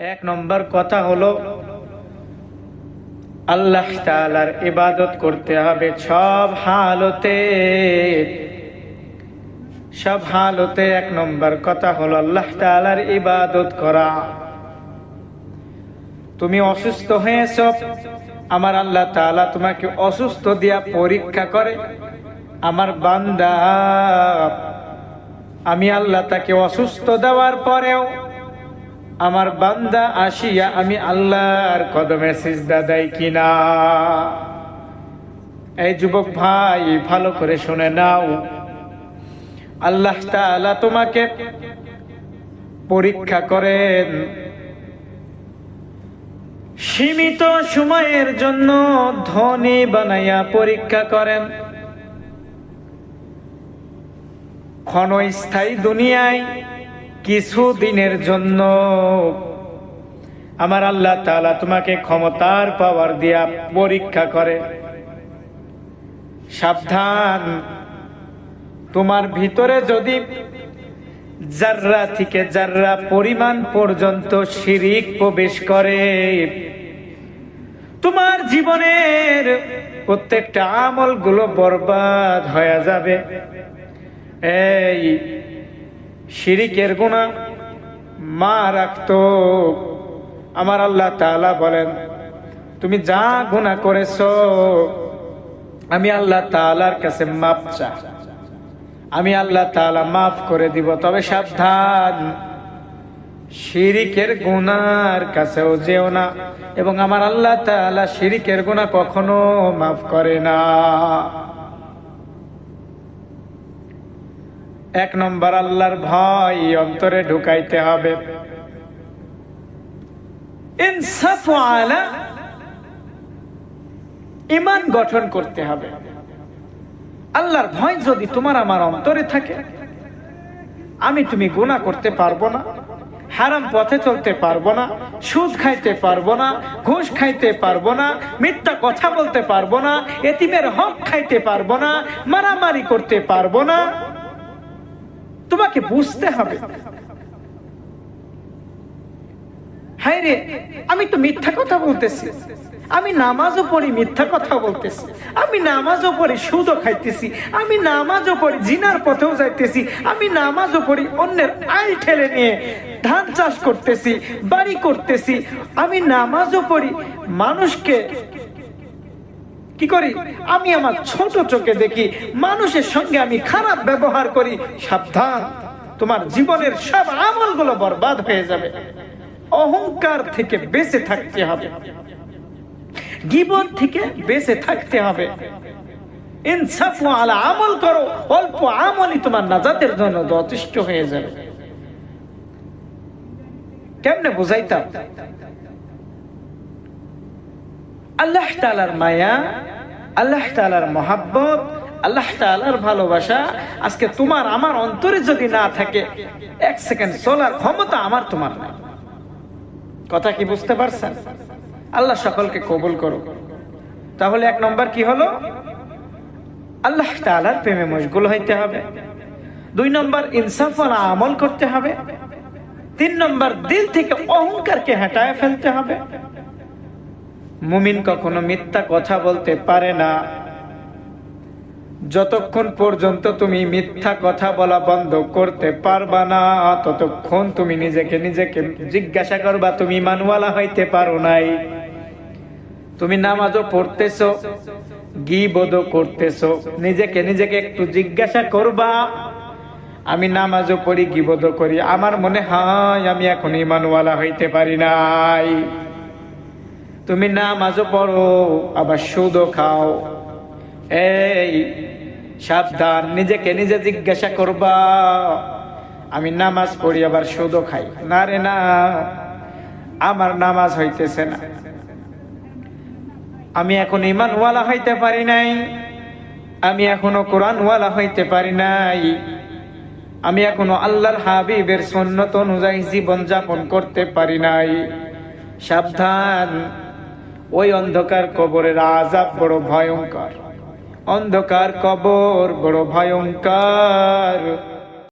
এক নম্বর কথা হলো আল্লাহ তাআলার ইবাদত করতে হবে সব হালতে। এক নম্বর কথা হলো আল্লাহ তাআলার ইবাদত করা। তুমি অসুস্থ হয়েছো, আমার আল্লাহ তাআলা তোমাকে অসুস্থ দিয়া পরীক্ষা করে। আমার বান্দা, আমি আল্লাহ তাকে অসুস্থ দেওয়ার পরেও আমার বান্দা আসিয়া আমি আল্লাহর কদমে সিজদা দেয় কিনা। এই যুবক ভাই, ভালো করে শুনে নাও, আল্লাহ তাআলা তোমাকে পরীক্ষা করেন সীমিত সময়ের জন্য, ধনী বানাইয়া পরীক্ষা করেন। ক্ষণস্থায়ী দুনিয়ায় কিছু দিনের জন্য আমার আল্লাহ তাআলা তোমাকে ক্ষমতার পাওয়ার দিয়া পরীক্ষা করে। সাবধান, তোমার ভিতরে যদি জাররা থেকে জাররা পরিমাণ পর্যন্ত শিরিক প্রবেশ করে, তোমার জীবনের প্রত্যেকটা আমলগুলো বরবাদ হয়ে যাবে। এই শিরিকের গুনাহ মারাত্মক। আমার আল্লাহ তাআলা বলেন, তুমি যা গুনাহ করেছো আমি আল্লাহ তাআলার কাছে মাপ চা, আমি আল্লাহ তাআলা মাফ করে দিব। তবে সাবধান, শিরিকের গুনার কাছেও যেও না, এবং আমার আল্লাহ তাআলা শিরিকের গুনাহ কখনো মাফ করে না। এক নম্বর আল্লাহর ভয় অন্তরে ঢুকাইতে হবে। ইনসাফ আলা ঈমান গঠন করতে হবে। আল্লাহর ভয় যদি তোমার আমার অন্তরে থাকে, আমি তুমি গুনাহ করতে পারবো না, হারাম পথে চলতে পারবো না, সুদ খাইতে পারবো না, ঘুষ খাইতে পারবো না, মিথ্যা কথা বলতে পারবো না, এতিমের হক খাইতে পারবো না, মারামারি করতে পারবো না। তোমাকে বুঝতে হবে, হায় রে, আমি তো মিথ্যা কথা বলতেছি, আমি নামাজও পড়ি মিথ্যা কথা বলতেছি, আমি নামাজও পড়ি সুদও খাইতেছি, আমি নামাজও পড়ি জিনার পথেও যাইতেছি, আমি নামাজও পড়ি অন্যের আইল ঠেলে নিয়ে ধান চাষ করতেছি, বাড়ি করতেছি, আমি নামাজও পড়ি মানুষকে কি করি, আমি আমার ছোট চোখে দেখি, মানুষের সঙ্গে আমি খারাপ ব্যবহার করি। সাবধান, তোমার জীবনের সব আমলগুলো বরবাদ হয়ে যাবে। অহংকার থেকে বেঁচে থাকতে হবে, গীবত থেকে বেঁচে থাকতে হবে। ইনসাফ আলা আমল করো, অল্প আমলই তোমার নাজাতের জন্য যথেষ্ট হয়ে যাবে। কেমনে বুঝাইতাম? আল্লাহ তাআলার মায়া, আল্লাহ তাআলার মহাব্বত, আল্লাহ তাআলার ভালোবাসা আজকে তোমার আমার অন্তরে যদি না থাকে, এক সেকেন্ড চলার ক্ষমতা আমার তোমার নাই। কথা কি বুঝতে পারছেন? আল্লাহ সকলকে কবুল করুক। তাহলে এক নম্বর কি হলো? আল্লাহ তাআলার প্রেমে মশগুল হইতে হবে। 2 নম্বর ইনসাফ ওয়ালা আমল করতে হবে। 3 নম্বর দিল থেকে অহংকারকে হটায় ফেলতে হবে। মুমিন কখনো মিথ্যা কথা বলতে পারে না। যতক্ষণ পর্যন্ত তুমি মিথ্যা কথা বলা বন্ধ করতে পারবা না, ততক্ষণ তুমি নিজেকে জিজ্ঞাসা করবা তুমি ঈমানওয়ালা হইতে পারো নাই। তুমি নামাজও পড়তেছো, গীবতও করতেছো, নিজেকে একটু জিজ্ঞাসা করবা, আমি নামাজও পড়ি গীবতও করি, আমার মনে হয় আমি এখন ঈমানওয়ালা হইতে পারি নাই। তুমি নামাজও পড়ো আবার সুদও খাও। এই সাবধান, নিজেকে জিজ্ঞাসা করবা, আমি নামাজ পড়ি আবার সুদও খাই, না রে না, আমার নামাজ হইতেছে না, আমি এখন ঈমানওয়ালা হইতে পারি নাই, আমি এখনো কোরআনওয়ালা হইতে পারি নাই, আমি এখনো আল্লাহর হাবিবের সুন্নত অনুযায়ী জীবন যাপন করতে পারি নাই। সাবধান, ওই অন্ধকার কবরের আযাব বড় ভয়ঙ্কর, অন্ধকার কবর বড় ভয়ঙ্কর।